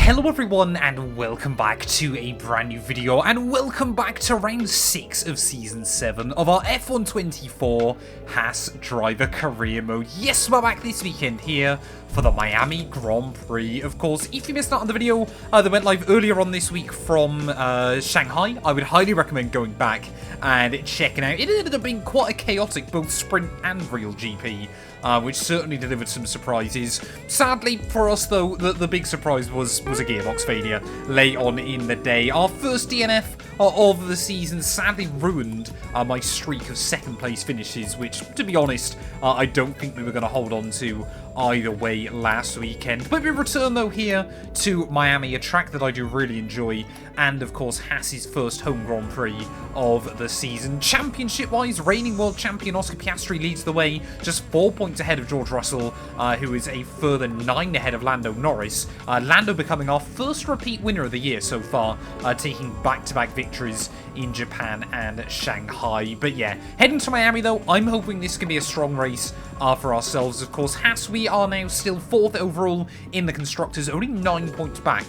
Hello everyone and welcome back to a brand new video, and welcome back to round 6 of season 7 of our F124 Haas driver career mode. Yes, we're back this weekend here for the Miami Grand Prix. Of course, if you missed out on the video that went live earlier on this week from Shanghai, I would highly recommend going back and checking out. It ended up being quite a chaotic both sprint and real GP, which certainly delivered some surprises. Sadly for us though, the big surprise was a gearbox failure late on in the day. Our first DNF of the season sadly ruined my streak of second place finishes, which, to be honest, I don't think we were going to hold on to either way last weekend. But we return though here to Miami, a track that I do really enjoy, and of course Haas's first home Grand Prix of the season. Championship wise, reigning world champion Oscar Piastri leads the way, just 4 points ahead of George Russell, who is a further 9 ahead of Lando Norris. Lando becoming our first repeat winner of the year so far, taking back-to-back victories in Japan and Shanghai. But yeah, heading to Miami though, I'm hoping this can be a strong race for ourselves. Of course, Haas, we are now still 4th overall in the Constructors, only 9 points back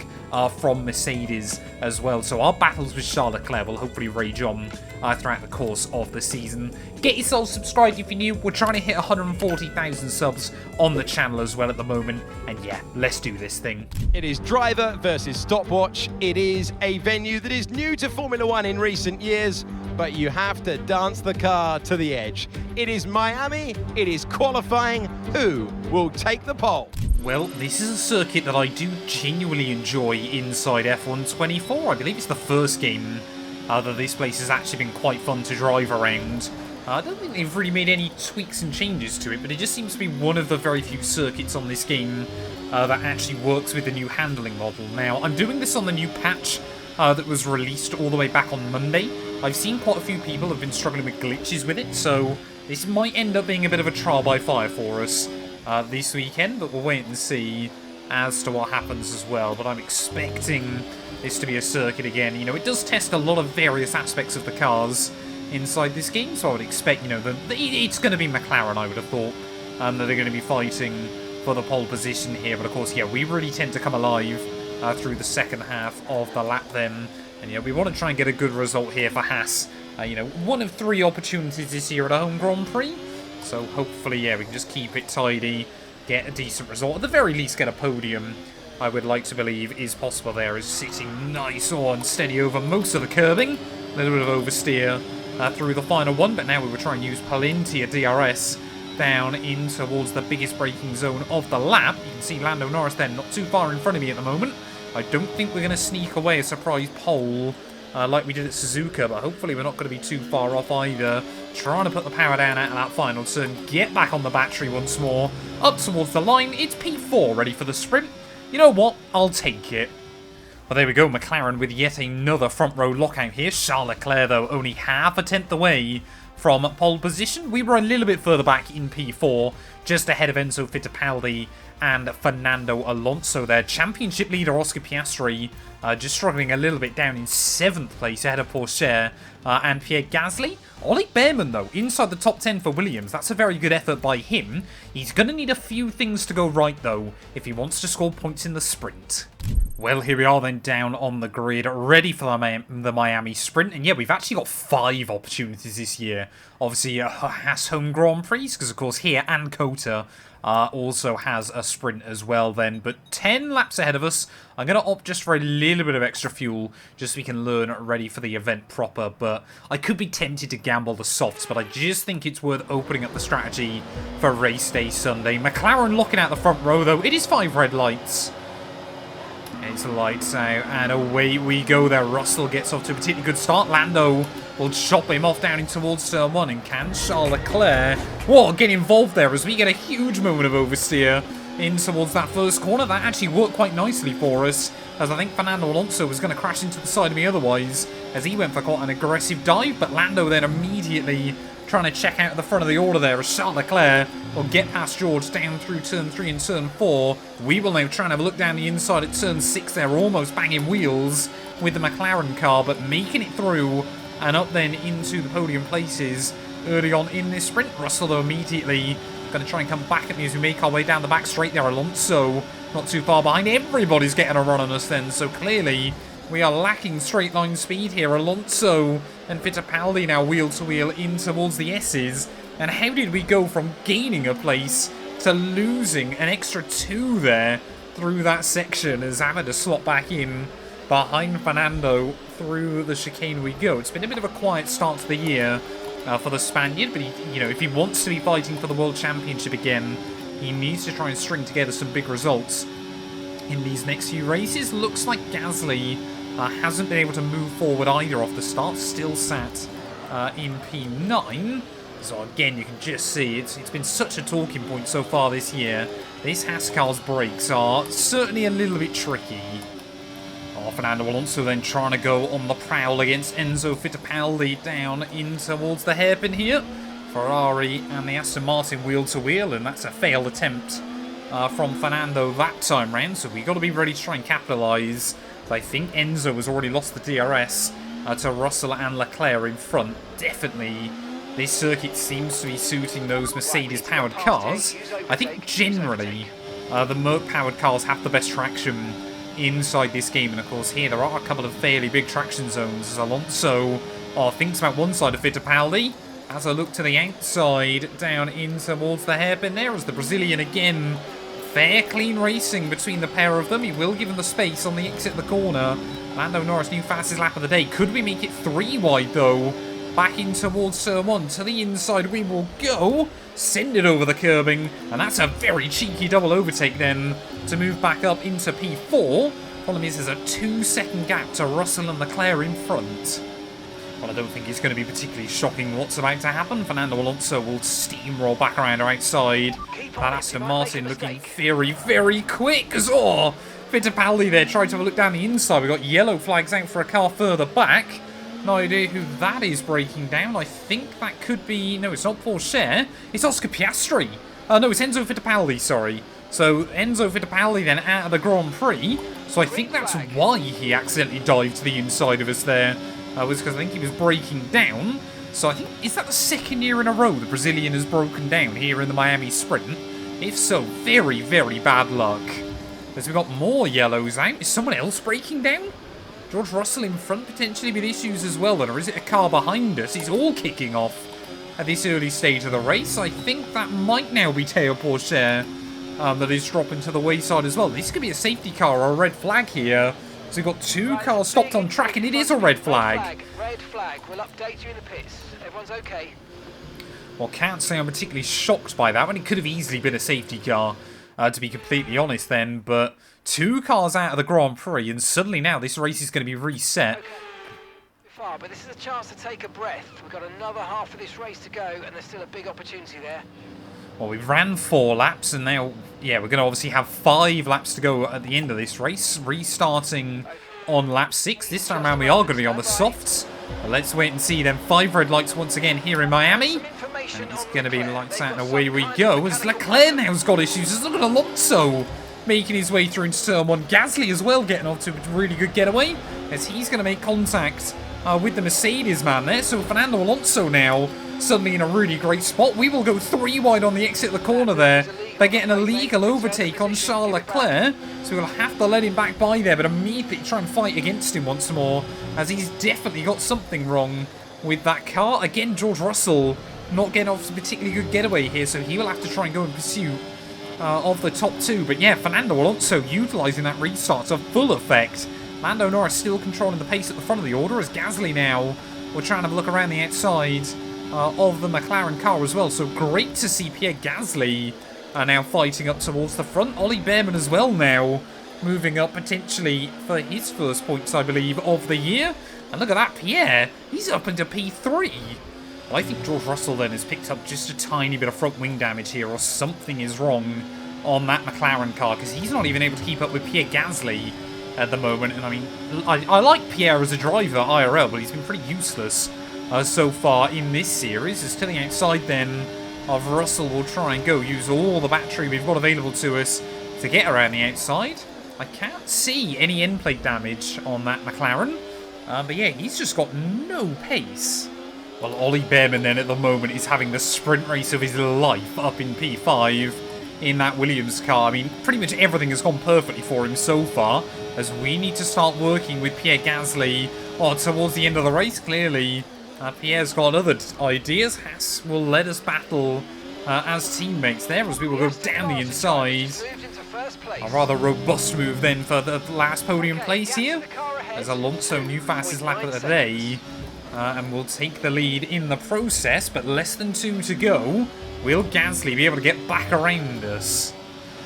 from Mercedes as well. So our battles with Charles Leclerc will hopefully rage on throughout the course of the season. Get yourself subscribed if you're new. We're trying to hit 140,000 subs on the channel as well at the moment. And yeah, let's do this thing. It is driver versus stopwatch. It is a venue that is new to Formula One in recent years, but you have to dance the car to the edge. It is Miami, it is qualifying. Who will take the pole? Well, this is a circuit that I do genuinely enjoy inside F124. I believe it's the first game that this place has actually been quite fun to drive around. I don't think they've really made any tweaks and changes to it, but it just seems to be one of the very few circuits on this game that actually works with the new handling model. Now, I'm doing this on the new patch that was released all the way back on Monday. I've seen quite a few people have been struggling with glitches with it, so this might end up being a bit of a trial by fire for us this weekend, but we'll wait and see as to what happens as well. But I'm expecting this to be a circuit again. You know, it does test a lot of various aspects of the cars inside this game, so I would expect, you know, it's going to be McLaren, I would have thought, that they're going to be fighting for the pole position here. But of course, yeah, we really tend to come alive through the second half of the lap then. And yeah, we want to try and get a good result here for Haas. You know, one of 3 opportunities this year at a home Grand Prix. So hopefully, yeah, we can just keep it tidy, get a decent result. At the very least, get a podium, I would like to believe is possible there. Is sitting nice and steady over most of the curbing. A little bit of oversteer through the final one, but now we will try and use plenty of DRS down in towards the biggest braking zone of the lap. You can see Lando Norris then not too far in front of me at the moment. I don't think we're going to sneak away a surprise pole like we did at Suzuka, but hopefully we're not going to be too far off either. Trying to put the power down out of that final turn, get back on the battery once more, up towards the line. It's P4 ready for the sprint. You know what? I'll take it. Well, there we go, McLaren with yet another front row lockout here. Charles Leclerc, though, only half a tenth away from pole position. We were a little bit further back in P4, just ahead of Enzo Fittipaldi and Fernando Alonso there. Championship leader Oscar Piastri just struggling a little bit down in 7th place ahead of Pourchaire and Pierre Gasly. Ollie Behrman, though, inside the top 10 for Williams. That's a very good effort by him. He's going to need a few things to go right, though, if he wants to score points in the sprint. Well, here we are then down on the grid, ready for the Miami sprint. And yeah, we've actually got 5 opportunities this year. Obviously, Haas home Grand Prix, because of course here and Kota also has a sprint as well then. But 10 laps ahead of us. I'm going to opt just for a little bit of extra fuel, just so we can learn ready for the event proper. But I could be tempted to gamble the softs, but I just think it's worth opening up the strategy for race day Sunday. McLaren locking out the front row, though. It is 5 red lights. It's lights out, and away we go there. Russell gets off to a particularly good start. Lando will chop him off down in towards turn 1, and can Charles Leclerc get involved there as we get a huge moment of oversteer in towards that first corner. That actually worked quite nicely for us, as I think Fernando Alonso was going to crash into the side of me otherwise, as he went for quite an aggressive dive. But Lando then immediately trying to check out the front of the order there as Charles Leclerc will get past George down through turn 3 and turn 4. We will now try and have a look down the inside at turn 6 there, almost banging wheels with the McLaren car, but making it through and up then into the podium places early on in this sprint. Russell, though, immediately going to try and come back at me as we make our way down the back straight there. Alonso not too far behind. Everybody's getting a run on us then, so clearly we are lacking straight line speed here. Alonso and Fittipaldi now wheel to wheel in towards the S's. And how did we go from gaining a place to losing an extra 2 there through that section as having to slot back in behind Fernando through the chicane we go. It's been a bit of a quiet start to the year for the Spaniard, but he, if he wants to be fighting for the World Championship again, he needs to try and string together some big results in these next few races. Looks like Gasly hasn't been able to move forward either off the start, still sat in P9. So again, you can just see it's been such a talking point so far this year. This Haas-Car's brakes are certainly a little bit tricky. Oh, Fernando Alonso then trying to go on the prowl against Enzo Fittipaldi down in towards the hairpin here. Ferrari and the Aston Martin wheel to wheel, and that's a failed attempt from Fernando that time round. So we've got to be ready to try and capitalise. I think Enzo has already lost the DRS to Russell and Leclerc in front. Definitely. This circuit seems to be suiting those Mercedes-powered cars. I think generally the Merc-powered cars have the best traction inside this game. And of course here there are a couple of fairly big traction zones as Alonso thinks about one side of Fittipaldi. As I look to the outside down in towards the hairpin there as the Brazilian again. Fair clean racing between the pair of them. He will give him the space on the exit of the corner. Lando Norris, new fastest lap of the day. Could we make it 3 wide though? Back in towards turn 1, to the inside we will go, send it over the curbing, and that's a very cheeky double overtake then to move back up into P4. Problem is there's a 2-second gap to Russell and Leclerc in front. Well, I don't think it's going to be particularly shocking what's about to happen. Fernando Alonso will steamroll back around our outside. That Aston Martin looking very, very quick as Fittipaldi there tried to have a look down the inside. We've got yellow flags out for a car further back. No idea who that is breaking down. I think that could be... No, it's not Porsche. It's Oscar Piastri. No, it's Enzo Fittipaldi, sorry. So Enzo Fittipaldi then out of the Grand Prix. So I think that's why he accidentally dived to the inside of us there. Was because I think he was breaking down. So I think... Is that the 2nd year in a row the Brazilian has broken down here in the Miami Sprint? If so, very, very bad luck. As we've got more yellows out. Is someone else breaking down? George Russell in front potentially with issues as well, then, or is it a car behind us? He's all kicking off at this early stage of the race. I think that might now be Teo Porsche that is dropping to the wayside as well. This could be a safety car or a red flag here. So we've got 2 cars stopped on track, and it is a red flag. Red flag. We'll update you in the pits. Everyone's okay. Well, can't say I'm particularly shocked by that one. It could have easily been a safety car, to be completely honest then, but 2 cars out of the Grand Prix, and suddenly now this race is going to be reset. Okay. Far, but this is a chance to take a breath. We've got another half of this race to go, and there's still a big opportunity there. Well, we ran 4 laps, and now, yeah, we're going to obviously have 5 laps to go at the end of this race, restarting on lap 6. This time around we are going to be on the softs. But let's wait and see then. 5 red lights once again here in Miami. And it's going to be lights out and away we go. As Leclerc now's got issues. Just look at Alonso making his way through into turn 1. Gasly as well getting off to a really good getaway, as he's going to make contact with the Mercedes man there. So Fernando Alonso now suddenly in a really great spot. We will go 3 wide on the exit of the corner there. They're getting a legal overtake on Charles Leclerc, so we'll have to let him back by there, but immediately try and fight against him once more, as he's definitely got something wrong with that car. Again, George Russell not getting off a particularly good getaway here, so he will have to try and go in pursuit of the top 2. But yeah, Fernando Alonso utilising that restart to full effect. Lando Norris still controlling the pace at the front of the order, as Gasly now will try and have a look around the outside of the McLaren car as well. So great to see Pierre Gasly now fighting up towards the front. Ollie Behrman as well now moving up potentially for his first points, I believe, of the year. And look at that, Pierre, he's up into P3. Well, I think George Russell then has picked up just a tiny bit of front wing damage here, or something is wrong on that McLaren car, because he's not even able to keep up with Pierre Gasly at the moment. And I mean, I like Pierre as a driver IRL, but he's been pretty useless so far in this series. As to the outside then of Russell, will try and go use all the battery we've got available to us to get around the outside. I can't see any end plate damage on that McLaren, but yeah, he's just got no pace. Well, Ollie Behrman then at the moment is having the sprint race of his life up in P5. in that Williams car. I mean, pretty much everything has gone perfectly for him so far, as we need to start working with Pierre Gasly towards the end of the race, clearly. Pierre's got other ideas. Haas will let us battle as teammates there, as we will go down the inside. A rather robust move then for the last podium place here, as Alonso new fastest lap of the day, and will take the lead in the process, but less than 2 to go. Will Gasly be able to get back around us?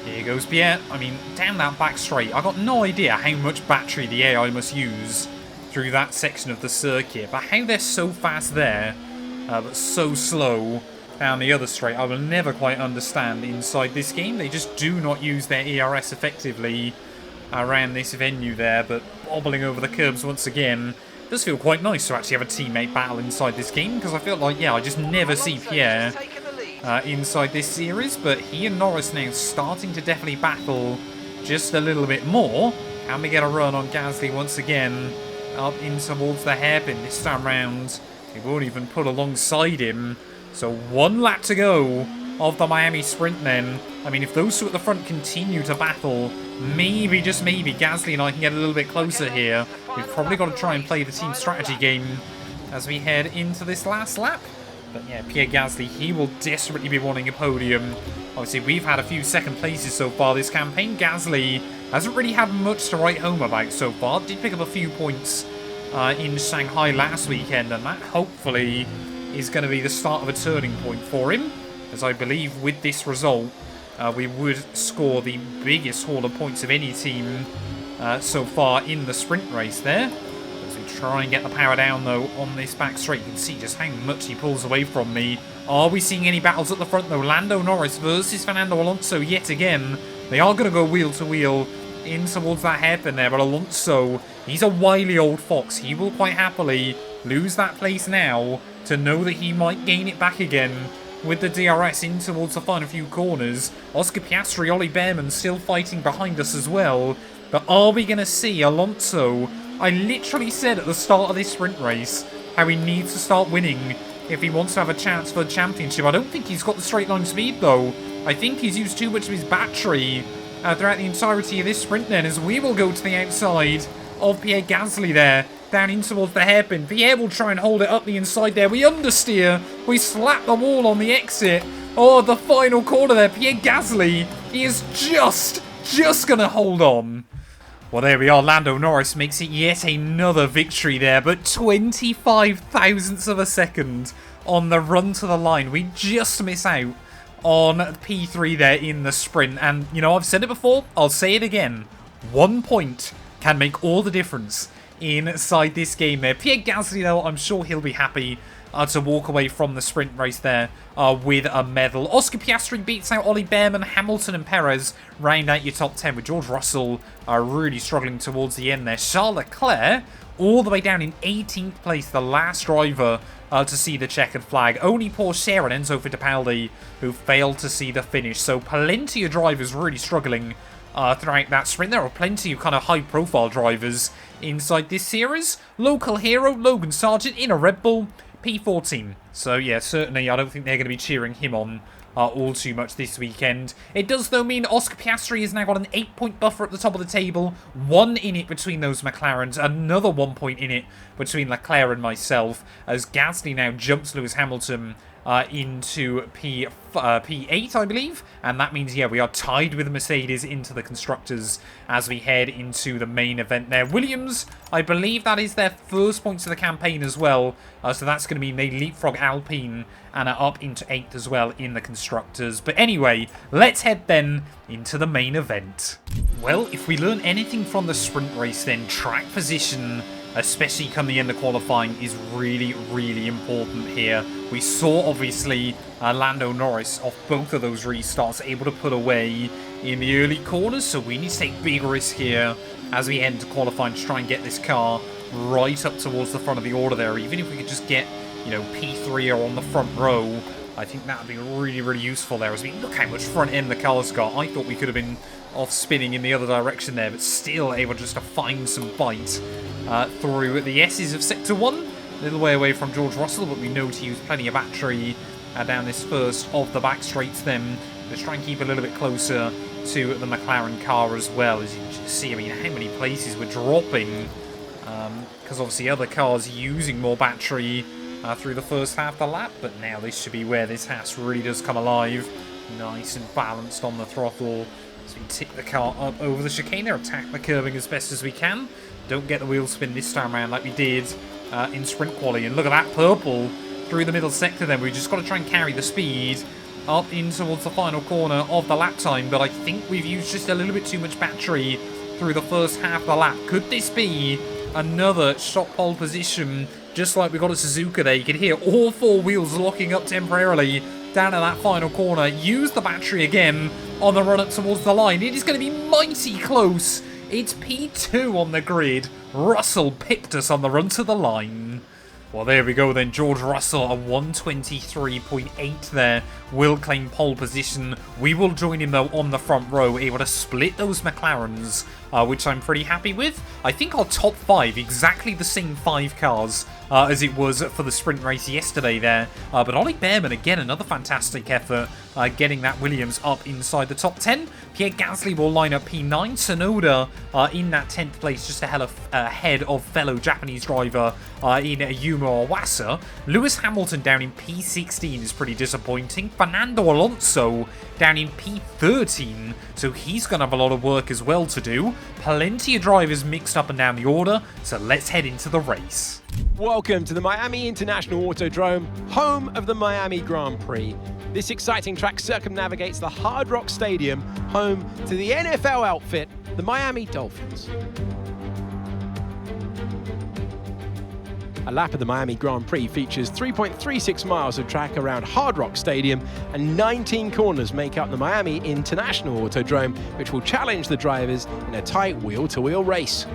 Here goes Pierre. I mean, down that back straight, I got no idea how much battery the AI must use through that section of the circuit, but how they're so fast there, but so slow down the other straight, I will never quite understand inside this game. They just do not use their ERS effectively around this venue there, but bobbling over the curbs once again. It does feel quite nice to actually have a teammate battle inside this game, because I feel like, yeah, I just never see Pierre inside this series, but he and Norris now starting to definitely battle just a little bit more. Can we get a run on Gasly once again up in towards the hairpin this time round? He won't even put alongside him. So 1 lap to go of the Miami sprint then. I mean, if those two at the front continue to battle, maybe, just maybe, Gasly and I can get a little bit closer here. We've probably got to try and play the team strategy game as we head into this last lap. But yeah, Pierre Gasly, he will desperately be wanting a podium. Obviously, we've had a few second places so far this campaign. Gasly hasn't really had much to write home about so far. Did pick up a few points in Shanghai last weekend, and that hopefully is going to be the start of a turning point for him, as I believe with this result we would score the biggest haul of points of any team so far in the sprint race there. As we try and get the power down though on this back straight, you can see just how much he pulls away from me. Are we seeing any battles at the front though? Lando Norris versus Fernando Alonso yet again. They are going to go wheel to wheel in towards that hairpin there, but Alonso, he's a wily old fox. He will quite happily lose that place now to know that he might gain it back again with the DRS in towards the final few corners. Oscar Piastri, Ollie Behrman still fighting behind us as well. But are we going to see Alonso? I literally said at the start of this sprint race how he needs to start winning if he wants to have a chance for the championship. I don't think he's got the straight line speed though. I think he's used too much of his battery throughout the entirety of this sprint then, as we will go to the outside of Pierre Gasly there, down in towards the hairpin. Pierre will try and hold it up the inside there. We understeer. We slap the wall on the exit. Oh, the final corner there. Pierre Gasly, he is just going to hold on. Well, there we are. Lando Norris makes it yet another victory there, but 25 thousandths of a second on the run to the line. We just miss out on P3 there in the sprint. And, you know, I've said it before. I'll say it again. 1 point can make all the difference inside this game there. Pierre Gasly, though, I'm sure he'll be happy to walk away from the sprint race there with a medal. Oscar Piastri beats out Ollie Behrman, Hamilton and Perez round out your top 10, with George Russell really struggling towards the end there. Charles Leclerc all the way down in 18th place, the last driver to see the checkered flag. Only Porsche and Enzo Fittipaldi who failed to see the finish. So plenty of drivers really struggling throughout that sprint. There are plenty of kind of high-profile drivers inside this series. Local hero Logan Sargent in a Red Bull P14. So yeah, certainly I don't think they're going to be cheering him on all too much this weekend. It does though mean Oscar Piastri has now got an 8-point buffer at the top of the table. 1 in it between those McLarens. Another 1 point in it between Leclerc and myself, as Gasly now jumps Lewis Hamilton into P8, I believe. And that means, yeah, we are tied with Mercedes into the Constructors as we head into the main event there. Williams, I believe that is their first points of the campaign as well. So that's going to mean they leapfrog Alpine and are up into 8th as well in the Constructors. But anyway, let's head then into the main event. Well, if we learn anything from the sprint race, then track position, especially come the end of qualifying, is really, really important here. We saw, obviously, Lando Norris off both of those restarts, able to pull away in the early corners, so we need to take big risk here as we head into qualifying to try and get this car right up towards the front of the order there. Even if we could just get, you know, P3 or on the front row, I think that would be really, really useful there. As we look how much front end the car's got. I thought we could have been off spinning in the other direction there, but still able just to find some bite through the S's of Sector 1. A little way away from George Russell, but we know to use plenty of battery down this first of the back straights then Just try and keep a little bit closer to the McLaren car as well. As you can see, I mean, how many places we're dropping. Because obviously other cars using more battery through the first half of the lap. But now this should be where this Haas really does come alive. Nice and balanced on the throttle. So we tick the car up over the chicane, attack the curbing as best as we can. Don't get the wheel spin this time around like we did in sprint quali. And look at that purple through the middle sector then. We've just got to try and carry the speed up in towards the final corner of the lap time. But I think we've used just a little bit too much battery through the first half of the lap. Could this be another shot pole position, just like we got at Suzuka there? You can hear all four wheels locking up temporarily down at that final corner. Use the battery again on the run up towards the line. It is going to be mighty close. It's P2 on the grid. Russell picked us on the run to the line. Well, there we go then. George Russell, a 123.8 there, will claim pole position. We will join him, though, on the front row, able to split those McLarens, which I'm pretty happy with. I think our top 5, exactly the same 5 cars as it was for the sprint race yesterday there. But Ollie Bearman, again, another fantastic effort, getting that Williams up inside the top 10. Pierre Gasly will line up P9. Tsunoda in that 10th place, just ahead of fellow Japanese driver in Yuma Owasa. Lewis Hamilton down in P16 is pretty disappointing. Fernando Alonso down in P13, so he's going to have a lot of work as well to do. Plenty of drivers mixed up and down the order, so let's head into the race. Welcome to the Miami International Autodrome, home of the Miami Grand Prix. This exciting track circumnavigates the Hard Rock Stadium, home to the NFL outfit, the Miami Dolphins. A lap of the Miami Grand Prix features 3.36 miles of track around Hard Rock Stadium, and 19 corners make up the Miami International Autodrome, which will challenge the drivers in a tight wheel-to-wheel race.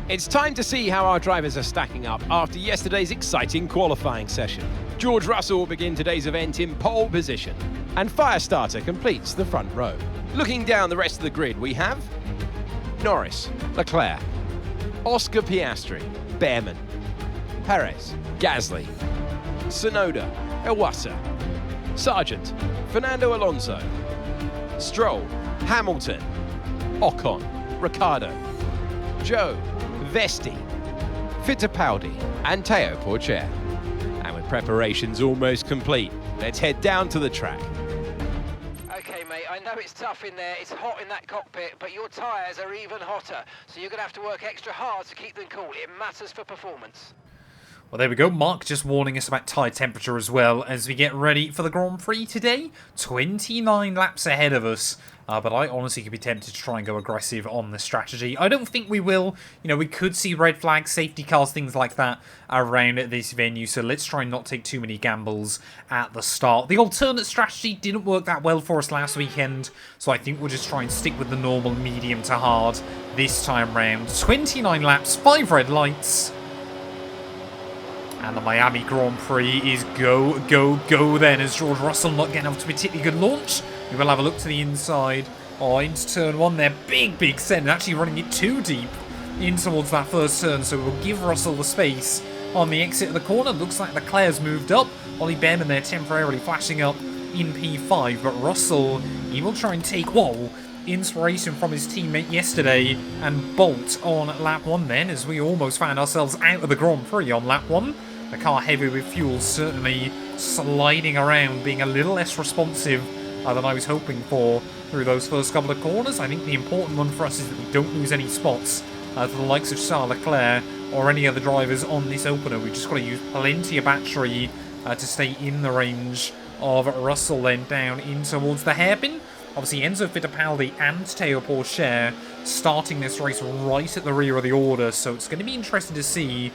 It's time to see how our drivers are stacking up after yesterday's exciting qualifying session. George Russell will begin today's event in pole position, and Firestarter completes the front row. Looking down the rest of the grid, we have Norris, Leclerc, Oscar Piastri, Bearman, Perez, Gasly, Tsunoda, Owasa, Sargent, Fernando Alonso, Stroll, Hamilton, Ocon, Ricciardo, Joe, Vesti, Fittipaldi, and Teo Porcher. And with preparations almost complete, let's head down to the track. Okay, mate, I know it's tough in there, it's hot in that cockpit, but your tyres are even hotter, so you're going to have to work extra hard to keep them cool. It matters for performance. Well, there we go. Mark just warning us about tyre temperature as well as we get ready for the Grand Prix today. 29 laps ahead of us. But I honestly could be tempted to try and go aggressive on the strategy. I don't think we will. You know, we could see red flags, safety cars, things like that around this venue. So let's try and not take too many gambles at the start. The alternate strategy didn't work that well for us last weekend. So I think we'll just try and stick with the normal medium to hard this time round. 29 laps, 5 red lights. And the Miami Grand Prix is go, go, go then, as George Russell not getting off to a particularly good launch. We will have a look to the inside. Oh, into turn 1 there. Big, big send. Actually running it too deep in towards that first turn. So we'll give Russell the space on the exit of the corner. Looks like Leclerc's moved up. Ollie Bearman there temporarily flashing up in P5. But Russell, he will try and take, inspiration from his teammate yesterday and bolt on lap 1 then, as we almost found ourselves out of the Grand Prix on lap 1. The car heavy with fuel certainly sliding around, being a little less responsive than I was hoping for through those first couple of corners. I think the important one for us is that we don't lose any spots to the likes of Charles Leclerc or any other drivers on this opener. We've just got to use plenty of battery to stay in the range of Russell then down in towards the hairpin. Obviously Enzo Fittipaldi and Teo Porcher starting this race right at the rear of the order, so it's going to be interesting to see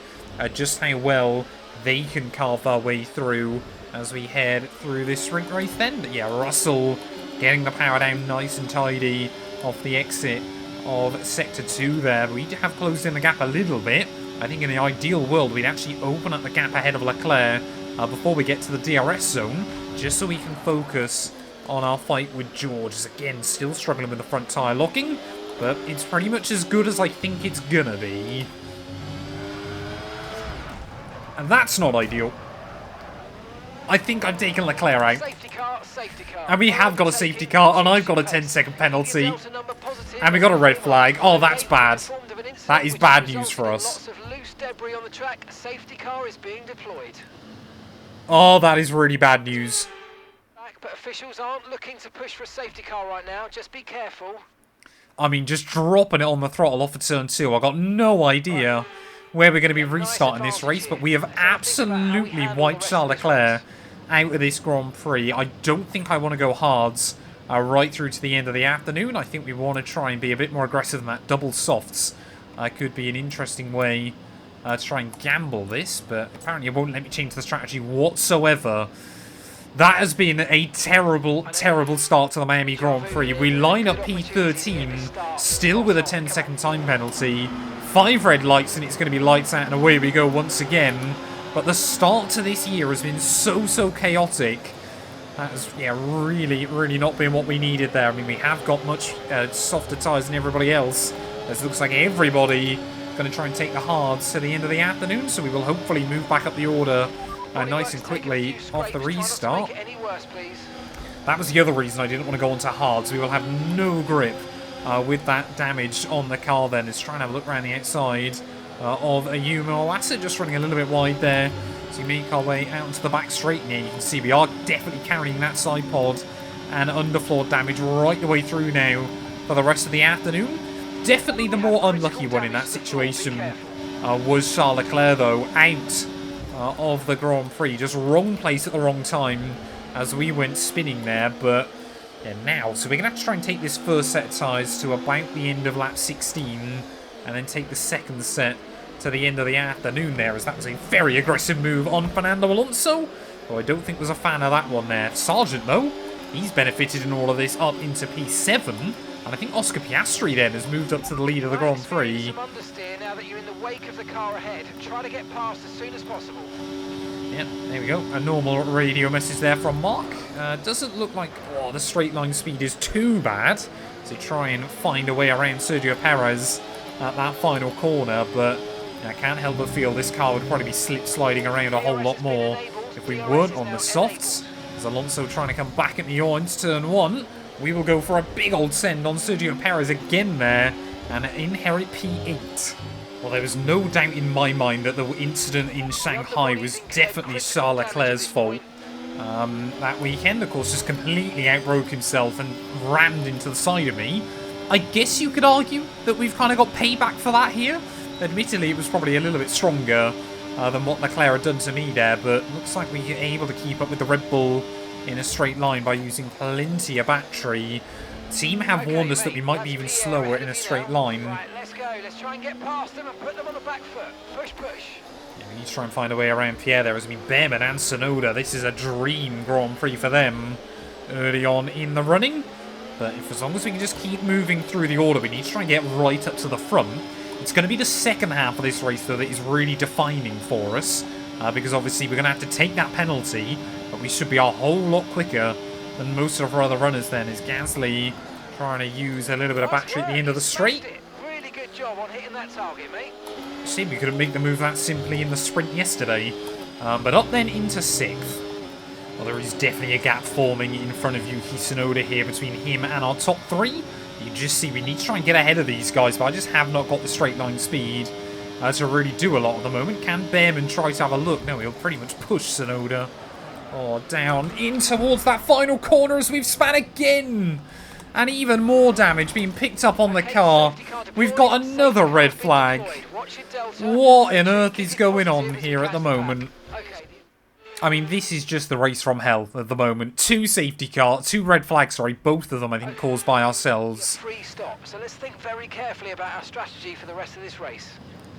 just how well they can carve their way through as we head through this sprint race then. But yeah, Russell getting the power down nice and tidy off the exit of Sector 2 there. We have closed in the gap a little bit. I think in the ideal world we'd actually open up the gap ahead of Leclerc before we get to the DRS zone, just so we can focus on our fight with George. As again, still struggling with the front tyre locking, but it's pretty much as good as I think it's gonna be. And that's not ideal. I think I've taken Leclerc out. Safety car, safety car. And we have got a safety car, and I've got a 10-second penalty. And we got a red flag. Oh, that's bad. That is bad news for us. Lots of loose debris on the track. A safety car is being deployed. Oh, that is really bad news. But officials aren't looking to push for a safety car right now. Just be careful. I mean, just dropping it on the throttle off of turn 2. I got no idea where we're going to be restarting this race, but we have absolutely wiped Charles Leclerc out of this Grand Prix. I don't think I want to go hards right through to the end of the afternoon. I think we want to try and be a bit more aggressive than that. Double softs could be an interesting way to try and gamble this, but apparently it won't let me change the strategy whatsoever. That has been a terrible, terrible start to the Miami Grand Prix. We line up P13, still with a 10-second time penalty. 5 red lights, and it's going to be lights out, and away we go once again. But the start to this year has been so chaotic. That has, yeah, really not been what we needed there. I mean, we have got much softer tyres than everybody else. It looks like everybody going to try and take the hards to the end of the afternoon, so we will hopefully move back up the order nice and quickly off the restart. That was the other reason I didn't want to go onto hards. We will have no grip with that damage on the car then. It's trying to have a look around the outside of a Yumo Asset, just running a little bit wide there. So we make our way out into the back straight here. You can see we are definitely carrying that side pod and underfloor damage right the way through now for the rest of the afternoon. Definitely the more unlucky one in that situation was Charles Leclerc, though, out of the Grand Prix. Just wrong place at the wrong time as we went spinning there. But yeah, now, so we're going to have to try and take this first set of tyres to about the end of lap 16 and then take the second set to the end of the afternoon there, as that was a very aggressive move on Fernando Alonso. Oh, I don't think was a fan of that one there. Sargent, though, he's benefited in all of this up into P7. And I think Oscar Piastri then has moved up to the lead of the Grand Prix. Some understeer now that you're in the wake of the car ahead. Try to get past as soon as possible. Yeah, there we go. A normal radio message there from Mark. Doesn't look like the straight line speed is too bad. So try and find a way around Sergio Perez at that final corner. But I can't help but feel this car would probably be sliding around a whole lot more if we weren't on the softs. As Alonso trying to come back at the orange turn 1. We will go for a big old send on Sergio Perez again there and inherit P8. Well, there was no doubt in my mind that the incident in Shanghai was definitely Charles Leclerc's fault. That weekend, of course, just completely outbroke himself and rammed into the side of me. I guess you could argue that we've kind of got payback for that here. Admittedly, it was probably a little bit stronger than what Leclerc had done to me there, but looks like we were able to keep up with the Red Bull in a straight line by using plenty of battery. Team have warned us that we might be even slower in a straight line. Right, let's go. Let's try and get past them and put them on the back foot. Push. Yeah, we need to try and find a way around Pierre there. As I mean, Behrman and Tsunoda, this is a dream Grand Prix for them early on in the running. But if as long as we can just keep moving through the order, we need to try and get right up to the front. It's going to be the second half of this race, though, that is really defining for us. Because obviously we're going to have to take that penalty, but we should be a whole lot quicker than most of our other runners then, as Gasly trying to use a little bit of battery at the end of the straight. Really good job on hitting that target, mate. See, we couldn't make the move that simply in the sprint yesterday. But up then into 6th. Well, there is definitely a gap forming in front of Yuki Tsunoda here between him and our top 3. You just see we need to try and get ahead of these guys, but I just have not got the straight line speed to really do a lot at the moment. Can Behrman try to have a look? No, he'll pretty much push Tsunoda. Oh, down in towards that final corner as we've span again. And even more damage being picked up on the car. We've got another red flag. What on earth is going on here at the moment? I mean, this is just the race from hell at the moment. 2 red flags, sorry, both of them I think caused by ourselves. 3 stops, so let's think very carefully about our strategy for the rest of this race.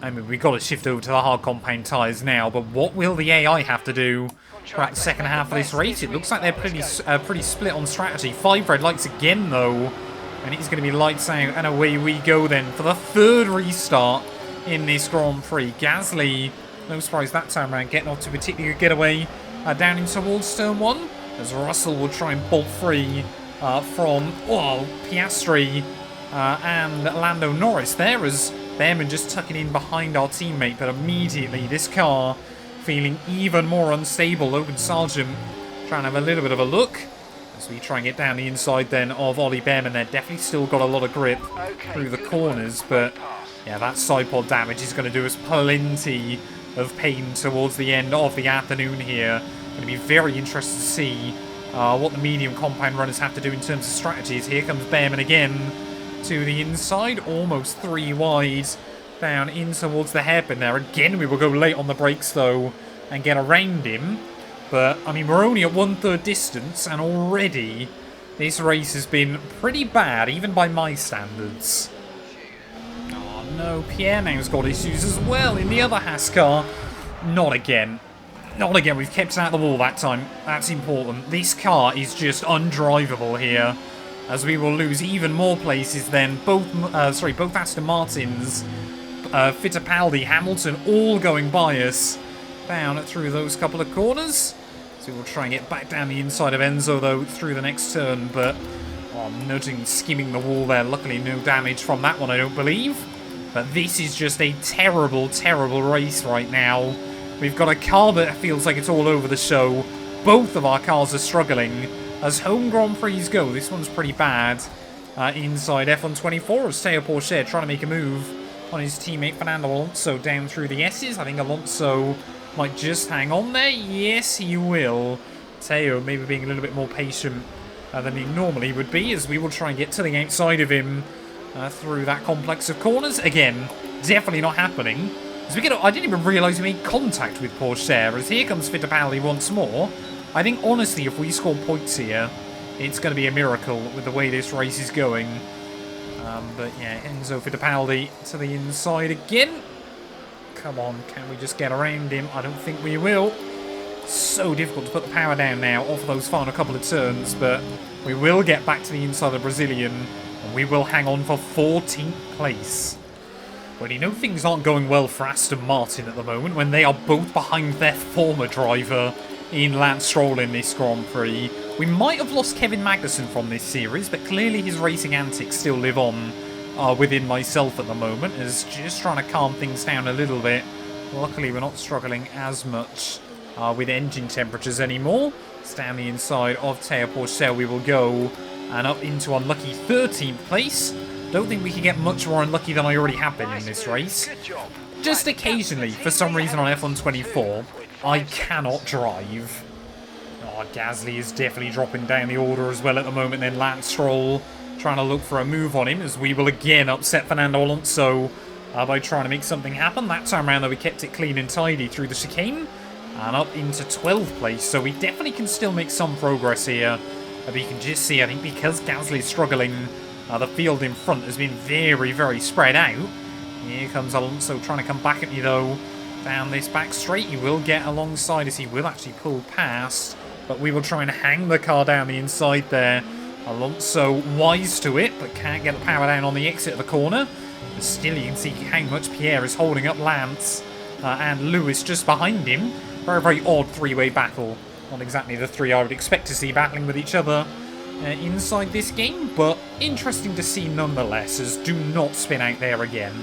I mean, we've got to shift over to the hard compound tyres now, but what will the AI have to do throughout the second half of this race? It looks like they're pretty split on strategy. 5 red lights again, though, and it's going to be lights out, and away we go then for the 3rd restart in this Grand Prix. Gasly, no surprise that time around, getting off to a particularly good getaway down in towards turn 1, as Russell will try and bolt free from Piastri and Lando Norris there, as Behrman just tucking in behind our teammate, but immediately this car feeling even more unstable. Logan Sargent trying to have a little bit of a look as we try and get down the inside then of Ollie Behrman. They're definitely still got a lot of grip through the corners, but yeah, that side pod damage is going to do us plenty of pain towards the end of the afternoon here. Going to be very interested to see what the medium compound runners have to do in terms of strategies. Here comes Behrman again to the inside, almost 3 wide, down in towards the hairpin there. Again, we will go late on the brakes though and get around him. But, I mean, we're only at 1/3 distance, and already this race has been pretty bad, even by my standards. Oh no, Pierre now's got issues as well in the other Haas car. Not again. Not again. We've kept it out of the wall that time. That's important. This car is just undrivable here, as we will lose even more places then. Both Aston Martins, Fittipaldi, Hamilton, all going by us down through those couple of corners. So we'll try and get back down the inside of Enzo though through the next turn, but nudging, skimming the wall there. Luckily no damage from that one, I don't believe. But this is just a terrible, terrible race right now. We've got a car that feels like it's all over the show. Both of our cars are struggling. As home Grand Prix go, this one's pretty bad. Inside F124 as Teo Pourchaire trying to make a move on his teammate Fernando Alonso down through the S's. I think Alonso might just hang on there. Yes, he will. Teo maybe being a little bit more patient than he normally would be, as we will try and get to the outside of him through that complex of corners. Again, definitely not happening. As we get, I didn't even realise we made contact with Pourchaire, as here comes Fittipaldi once more. I think, honestly, if we score points here, it's going to be a miracle with the way this race is going. But yeah, Enzo Fittipaldi to the inside again. Come on, can we just get around him? I don't think we will. So difficult to put the power down now off those final couple of turns, but we will get back to the inside of the Brazilian, and we will hang on for 14th place. Well, you know things aren't going well for Aston Martin at the moment when they are both behind their former driver in Lance Stroll in this Grand Prix. We might have lost Kevin Magnussen from this series, but clearly his racing antics still live on within myself at the moment, as just trying to calm things down a little bit. Luckily, we're not struggling as much with engine temperatures anymore. It's down the inside of Teo Pourchaire we will go, and up into unlucky 13th place. Don't think we can get much more unlucky than I already have been in this race. Just occasionally, for some reason on F124, I cannot drive. Oh, Gasly is definitely dropping down the order as well at the moment. Then Lance Stroll trying to look for a move on him, as we will again upset Fernando Alonso by trying to make something happen. That time around though, we kept it clean and tidy through the chicane and up into 12th place. So we definitely can still make some progress here. But you can just see, I think because Gasly is struggling, the field in front has been very, very spread out. Here comes Alonso trying to come back at me though. Down this back straight, he will get alongside as he will actually pull past. But we will try and hang the car down the inside there. Alonso wise to it, but can't get the power down on the exit of the corner. But still, you can see how much Pierre is holding up Lance and Lewis just behind him. Very, very odd three-way battle. Not exactly the three I would expect to see battling with each other inside this game, but interesting to see nonetheless, as do not spin out there again.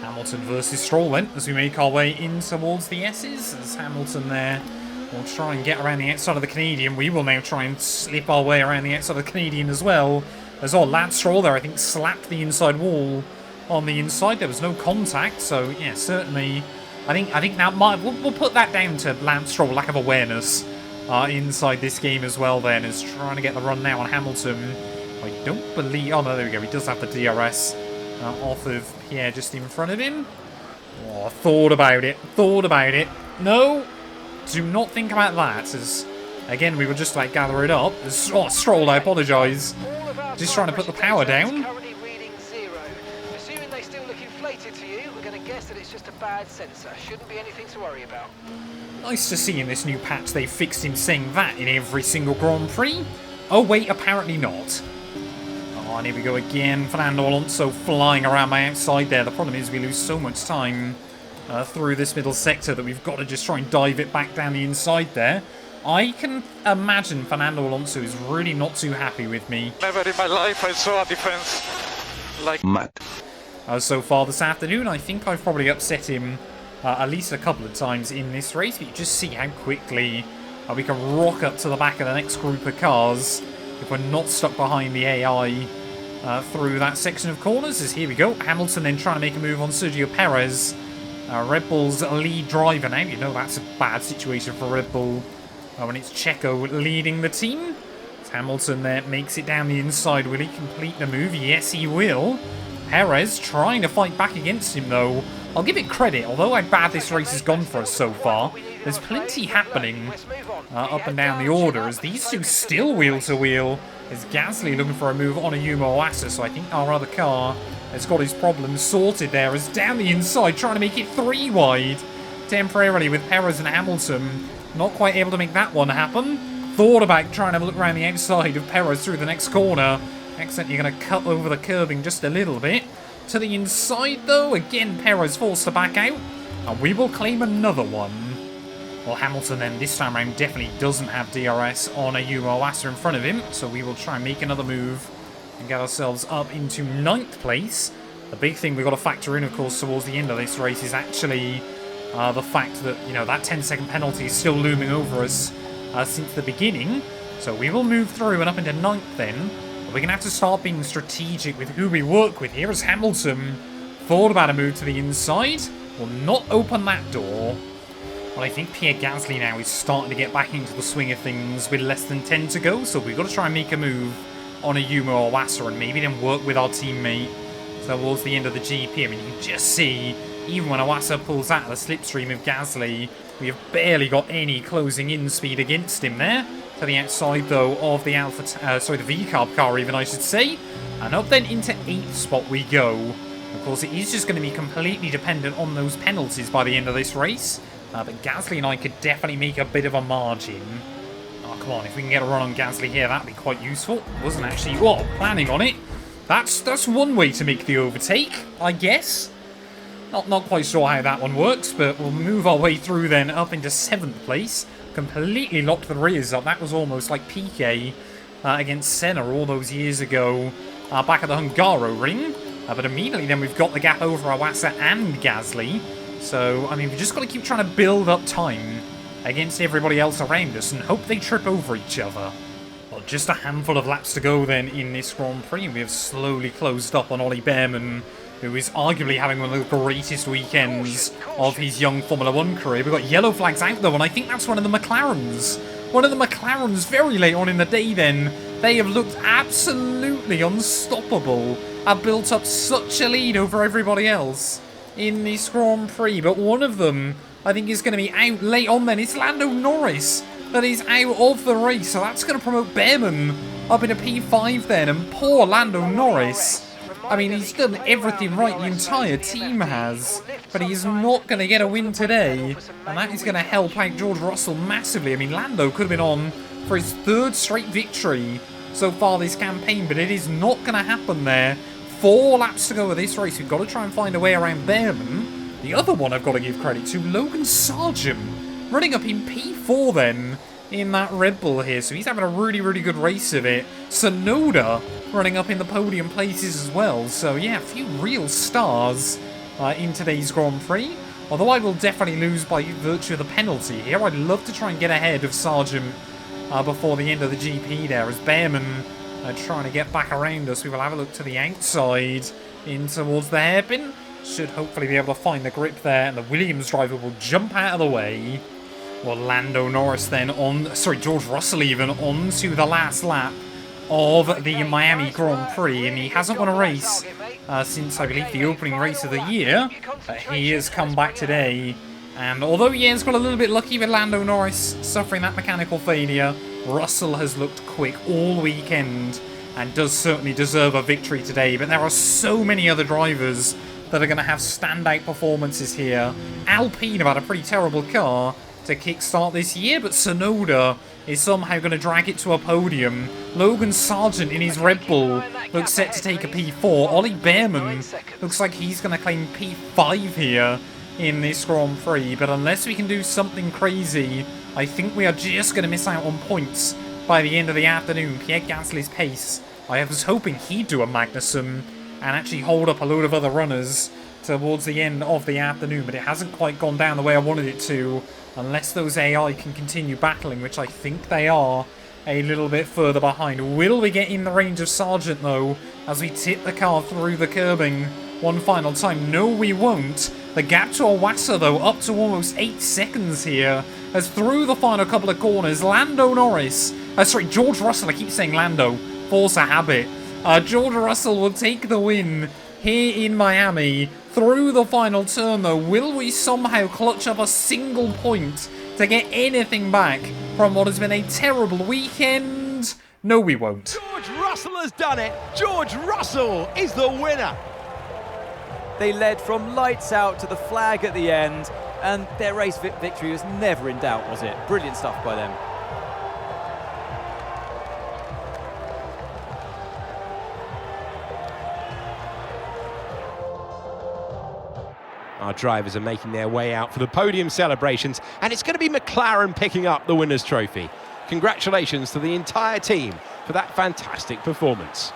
Hamilton versus Stroll then, as we make our way in towards the S's, as Hamilton there will try and get around the outside of the Canadian. We will now try and slip our way around the outside of the Canadian as well. As Lance Stroll there, I think, slapped the inside wall on the inside. There was no contact, so yeah, certainly, I think that we'll put that down to Lance Stroll, lack of awareness inside this game as well then, is trying to get the run now on Hamilton. I don't believe, oh no, there we go, he does have the DRS off of Pierre just in front of him. Oh, thought about it. No, do not think about that, as again we will just like gather it up. Oh, Stroll, I apologise. Just trying to put the power down. Assuming they still look inflated to you, we're going to guess that it's just a bad sensor. Shouldn't be anything to worry about. Nice to see in this new patch they fixed him saying that in every single Grand Prix. Oh wait, apparently not. Oh, and here we go again. Fernando Alonso flying around my outside there. The problem is we lose so much time through this middle sector that we've got to just try and dive it back down the inside there. I can imagine Fernando Alonso is really not too happy with me. Never in my life I saw a defense like Matt. So far this afternoon, I think I've probably upset him at least a couple of times in this race. But you just see how quickly we can rock up to the back of the next group of cars if we're not stuck behind the AI through that section of corners. As here we go, Hamilton then trying to make a move on Sergio Perez, Red Bull's lead driver now. You know that's a bad situation for Red Bull when it's Checo leading the team. As Hamilton there makes it down the inside. Will he complete the move? Yes, he will. Perez trying to fight back against him though. I'll give it credit, although how bad this race has gone for us so far, there's plenty happening up and down the order as these two still wheel to wheel. Is Gasly looking for a move on a Yuma Oasa, so I think our other car has got his problems sorted there. As down the inside, trying to make it 3 wide temporarily with Perez and Hamilton. Not quite able to make that one happen. Thought about trying to look around the outside of Perez through the next corner. Accidentally going to cut over the curbing just a little bit. To the inside though, again Perez forced to back out. And we will claim another one. Well, Hamilton then this time around definitely doesn't have DRS on a Yuma Oasa in front of him. So we will try and make another move and get ourselves up into 9th place. The big thing we've got to factor in, of course, towards the end of this race is actually the fact that, you know, that 10-second penalty is still looming over us since the beginning. So we will move through and up into 9th then. We're going to have to start being strategic with who we work with here, as Hamilton thought about a move to the inside. Will not open that door. Well, I think Pierre Gasly now is starting to get back into the swing of things with less than 10 to go, so we've got to try and make a move on a Yuma Oasa and maybe then work with our teammate towards the end of the GP. I mean, you can just see, even when Oasa pulls out of the slipstream of Gasly, we have barely got any closing in speed against him there. To the outside, though, of the the V-Carb car, even, I should say. And up then into 8th spot we go. Of course, it is just going to be completely dependent on those penalties by the end of this race. But Gasly and I could definitely make a bit of a margin. Oh, come on, if we can get a run on Gasly here, that'd be quite useful. Wasn't actually, planning on it. That's one way to make the overtake, I guess. Not quite sure how that one works, but we'll move our way through then up into 7th place. Completely locked the rears up. That was almost like Piquet against Senna all those years ago back at the Hungaroring. But immediately then we've got the gap over Oasa and Gasly. So, I mean, we've just got to keep trying to build up time against everybody else around us and hope they trip over each other. Well, just a handful of laps to go then in this Grand Prix. We have slowly closed up on Ollie Behrman, who is arguably having one of the greatest weekends of his young Formula 1 career. We've got yellow flags out though, and I think that's one of the McLarens. One of the McLarens very late on in the day then. They have looked absolutely unstoppable. Have built up such a lead over everybody else in this Grand Prix. But one of them, I think, is going to be out late on then. It's Lando Norris that is out of the race. So that's going to promote Behrman up into P5 then. And poor Lando Norris. I mean, he's done everything right, the entire team has, but he's not going to get a win today, and that is going to help out George Russell massively. I mean, Lando could have been on for his 3rd straight victory so far this campaign, but it is not going to happen there. 4 laps to go of this race. We've got to try and find a way around Behrman. The other one I've got to give credit to, Logan Sargent, running up in P4 then in that Red Bull here, so he's having a really, really good race of it. Tsunoda running up in the podium places as well. So yeah, a few real stars in today's Grand Prix. Although I will definitely lose by virtue of the penalty here. I'd love to try and get ahead of Sargent before the end of the GP there, as Behrman trying to get back around us. We will have a look to the outside in towards the hairpin. Should hopefully be able to find the grip there, and the Williams driver will jump out of the way. Well, Lando Norris then George Russell even onto the last lap of the Miami Grand Prix, and he hasn't won a race since, I believe, the opening race of the year. But he has come back today, and although he has got a little bit lucky with Lando Norris suffering that mechanical failure, Russell has looked quick all weekend and does certainly deserve a victory today. But there are so many other drivers that are going to have standout performances here. Alpine have had a pretty terrible car to kickstart this year, but Tsunoda is somehow going to drag it to a podium. Logan Sargent in his Red Bull looks set to take a P4. Ollie Behrman looks like he's going to claim P5 here in this Grand Prix, but unless we can do something crazy, I think we are just going to miss out on points by the end of the afternoon. Pierre Gasly's pace, I was hoping he'd do a Magnussen and actually hold up a load of other runners towards the end of the afternoon, but it hasn't quite gone down the way I wanted it to, unless those AI can continue battling, which I think they are a little bit further behind. Will we get in the range of Sargent, though, as we tip the car through the curbing one final time? No, we won't. The gap to Awasa, though, up to almost 8 seconds here, as through the final couple of corners, Lando Norris, George Russell, I keep saying Lando, force a habit. George Russell will take the win here in Miami. Through the final turn, though, will we somehow clutch up a single point to get anything back from what has been a terrible weekend? No, we won't. George Russell has done it. George Russell is the winner. They led from lights out to the flag at the end, and their race victory was never in doubt, was it? Brilliant stuff by them. Our drivers are making their way out for the podium celebrations, and it's going to be McLaren picking up the winner's trophy. Congratulations to the entire team for that fantastic performance.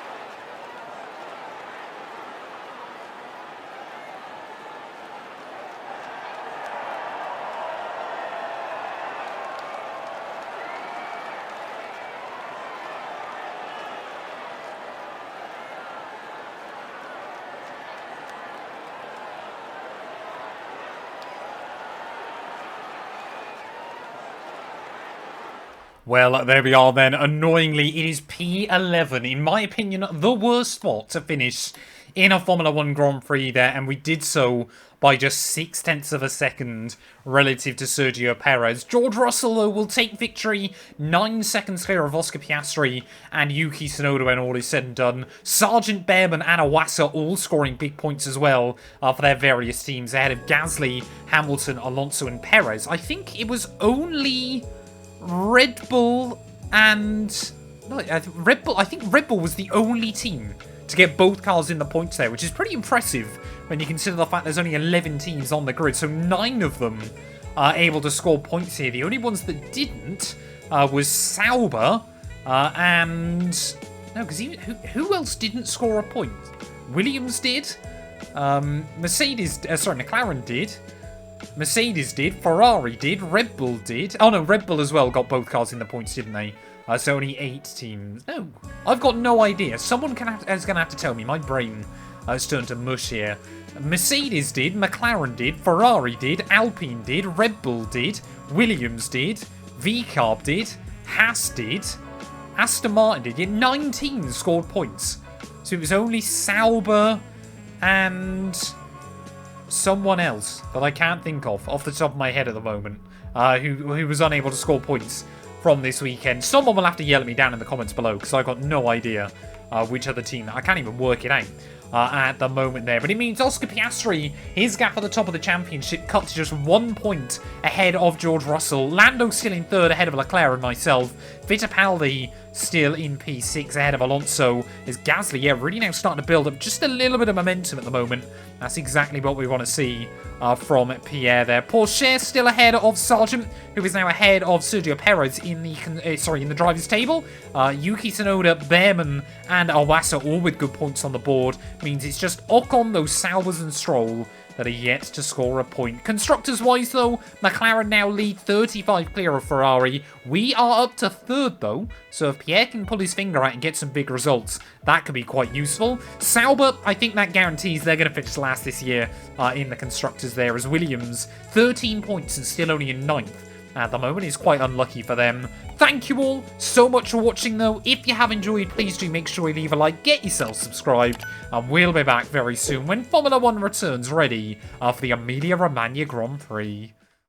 Well, there we are then. Annoyingly, it is P11. In my opinion, the worst spot to finish in a Formula 1 Grand Prix there, and we did so by just 0.6 of a second relative to Sergio Perez. George Russell, though, will take victory 9 seconds clear of Oscar Piastri and Yuki Tsunoda when all is said and done. Sargent, Behrman and Awasa all scoring big points as well for their various teams ahead of Gasly, Hamilton, Alonso and Perez. I think it was only Red Bull and... No, Red Bull, I think Red Bull was the only team to get both cars in the points there, which is pretty impressive when you consider the fact there's only 11 teams on the grid, so 9 of them are able to score points here. The only ones that didn't was Sauber and... No, because who else didn't score a point? Williams did. McLaren did. Mercedes did, Ferrari did, Red Bull did. Oh no, Red Bull as well got both cars in the points, didn't they? So only 8 teams. No, I've got no idea. Someone is going to have to tell me. My brain has turned to mush here. Mercedes did, McLaren did, Ferrari did, Alpine did, Red Bull did, Williams did, VCarb did, Haas did, Aston Martin did. Yeah, 9 teams scored points. So it was only Sauber and someone else that I can't think of off the top of my head at the moment who was unable to score points from this weekend. Someone will have to yell at me down in the comments below because I've got no idea which other team. I can't even work it out at the moment there. But it means Oscar Piastri, his gap at the top of the championship cut to just 1 point ahead of George Russell. Lando still in third ahead of Leclerc and myself. Fittipaldi still in P6 ahead of Alonso. As Gasly, really now starting to build up just a little bit of momentum at the moment. That's exactly what we want to see from Pierre there. Porsche still ahead of Sargent, who is now ahead of Sergio Perez in the drivers' table. Yuki Tsunoda, Behrman, and Awasa all with good points on the board. Means it's just Ocon, those Saubers and Stroll that are yet to score a point. Constructors-wise, though, McLaren now lead 35 clear of Ferrari. We are up to third, though, so if Pierre can pull his finger out and get some big results, that could be quite useful. Sauber, I think that guarantees they're going to finish last this year in the Constructors there, as Williams, 13 points and still only in 9th. At the moment, is quite unlucky for them. Thank you all so much for watching, though. If you have enjoyed, please do make sure you leave a like, get yourself subscribed, and we'll be back very soon when Formula 1 returns ready for the Emilia-Romagna Grand Prix.